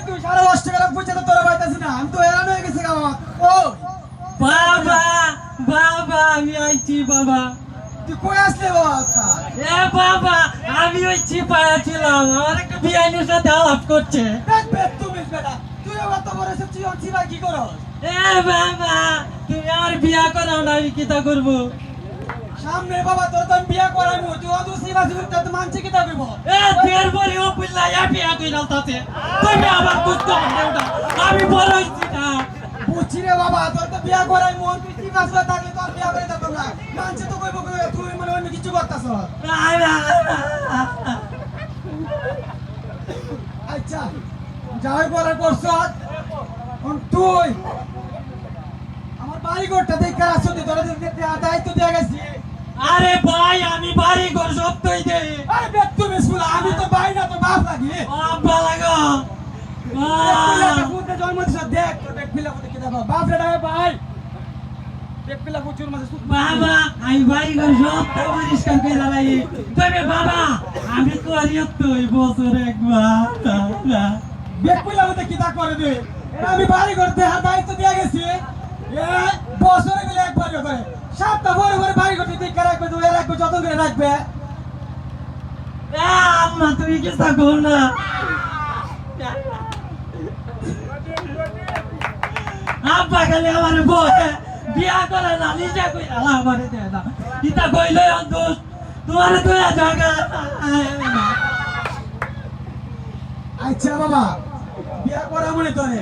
তুই 10.5 টাকা পয়সা তো তোরা পাইতাছিস না আমি তো হেরান হয়ে গেছি বাবা ও বাবা বাবা আমি আইছি বাবা তুই কই আসলে বাবা আচ্ছা এ বাবা আমি ওই চিপায়া ছিলাম আমার একটা বিআইনের সাথে আলাপ করছে দেখ তুমি বেটা তুই ওরা তো বড় সব চিওন ভাই কি করস এ বাবা তুমি আমার বিয়া করাও না আমি কিতা করবো সামনে বাবা তোর তো আমি বিয়া করাইমু তুই অত সিবা সিবা তো মানছে কি দাবিব এ দেড় বলি ও পিল্লা এ বিয়া কইরাল তাতে তুমি আবার বুঝতে পারবে ওটা আমি বড় হইছি না বুঝছি রে বাবা তোর তো বিয়া করাইমু তুই সিবা সিবা থাকলে তোর বিয়া করে দিতাম না মানছে তো কইব তুই মানে অন্য কিছু করতাছ আচ্ছা যাই করার করছ তুই আমার বাড়ি ঘরটা দেখে আসতে তোরা দায়িত্ব দিয়ে গেছি আরে ভাই আমি বাড়ি ঘর সবটাই দেই আরে বেট তুমি শুন আমি তো ভাই না তো বাপ লাগি আব্বা লাগো পুতে জন্ম দিছ দেখ তোর বেট পিলা পুতে কি দেখো বাপ রে ভাই বেট পিলা পুচুর মাঝে বাবা আমি বাড়ি ঘর সবটা পরিষ্কার করে লাই তবে বাবা আমি করিও তো এই বছর একবার বেট পিলা পুতে কি তা করে দে আমি বাড়ি ঘর দেখার দায়িত্ব দিয়ে গেছি এ বছরে মিলে একবার করে সাতটা বড় বড় বাড়ি ঘর দেখে রাখবে তুই রাখবে যত্ন করে রাখবে আম্মা তুমি কি থাকো না আব্বা খালি আমার বউকে বিয়া করে না নিজে কই আমার দেয় না ইতা কইলে দোষ তোমার দুই জায়গা আচ্ছা বাবা বিয়া করা মনে তোরে